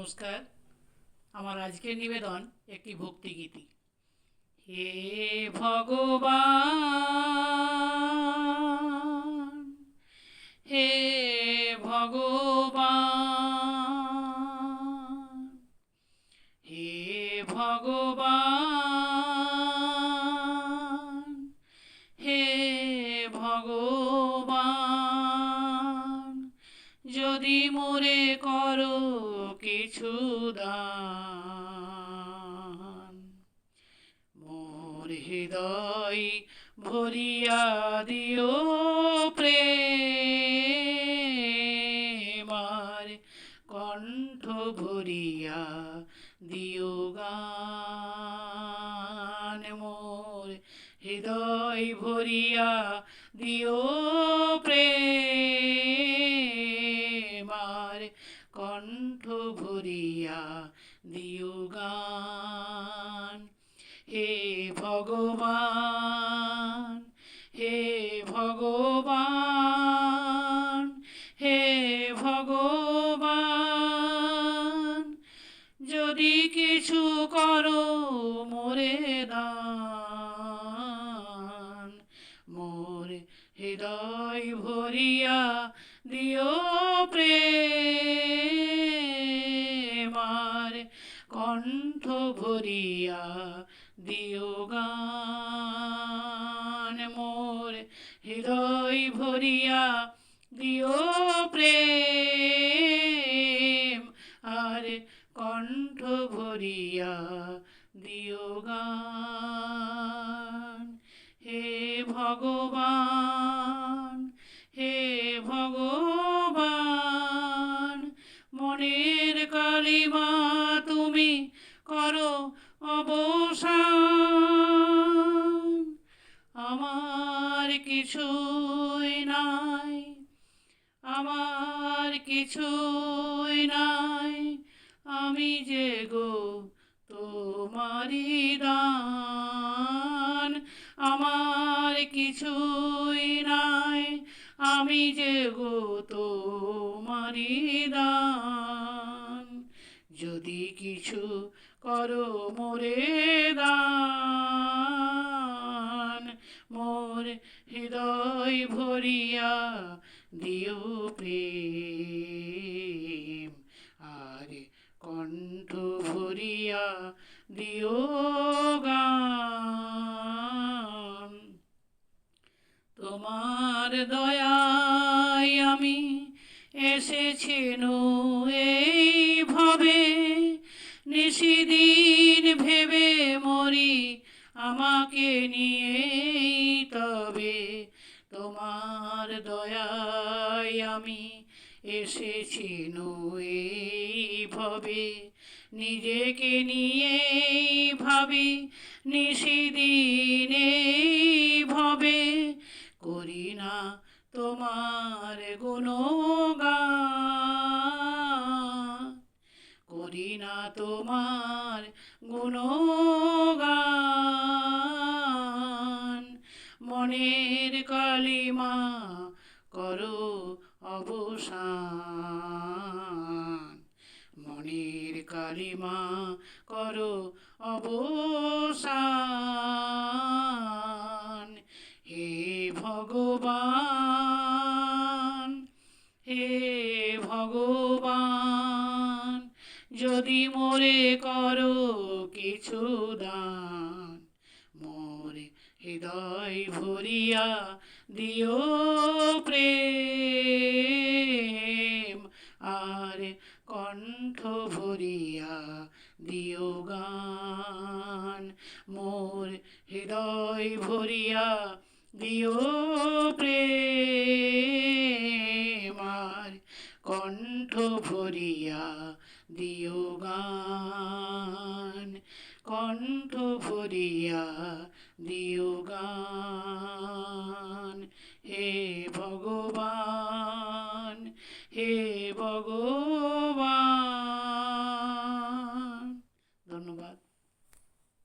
নমস্কার। আমার আজকের নিবেদন একটি ভক্তিগীতি। হে ভগবান, হে ভগবান, হে ভগবান, হে ভগবান, যদি মোরে করো কিছু দান, মোর হৃদয় ভরিয়া দিও প্রেম, আর কণ্ঠ ভরিয়া দিও গান। মোর হৃদয় ভরিয়া দিও প্রেম, আর কণ্ঠ ভরিয়া দিও গান। হে ভগবান, হে ভগবান, হে ভগবান, যদি কিছু করো মোরে দান, মোর হৃদয় ভরিয়া দিও প্রেম, আর কণ্ঠ ভরিয়া দিও গান। মোর হৃদয় ভরিয়া দিও প্রেম, আর কণ্ঠ ভরিয়া দিও গান। হে ভগবান, হে ভগবান, মনের কালিমা তুমি করো অবসান। আমার কিছুই নাই, আমার কিছুই নাই, আমি যে গো তোমারি দান। আমার কিছুই নাই, আমি যে গো তোমারি দান। যদি কিছু করো মোরে দান, মোর হৃদয় ভরিয়া দিও প্রেম, আর কণ্ঠ ভরিয়া দিও গান। তোমার দয়ায় আমি এসেছি এইভাবে, নিশিদিন ভেবে মরি আমাকে নিয়ে তবে। তোমার দয়ায় আমি এসেছি এইভাবে, নিজেকে নিয়ে ভাবি নিশিদিন এইভাবে, করি না তোমার গুণগান, করি না তোমার গুণগান। মনের কালিমা করো অবসান, মনের কালিমা করো অবসান। হে ভগবান, হে ভগবান, যদি মোরে করো কিছু দান, মোর হৃদয় ভরিয়া দিও প্রেম, আর কণ্ঠ ভরিয়া দিও গান। মোর হৃদয় ভরিয়া দিও প্রেম, আর কণ্ঠ ভরিয়া দিও গান। কণ্ঠ ভরিয়া দিও গান। হে ভগবান।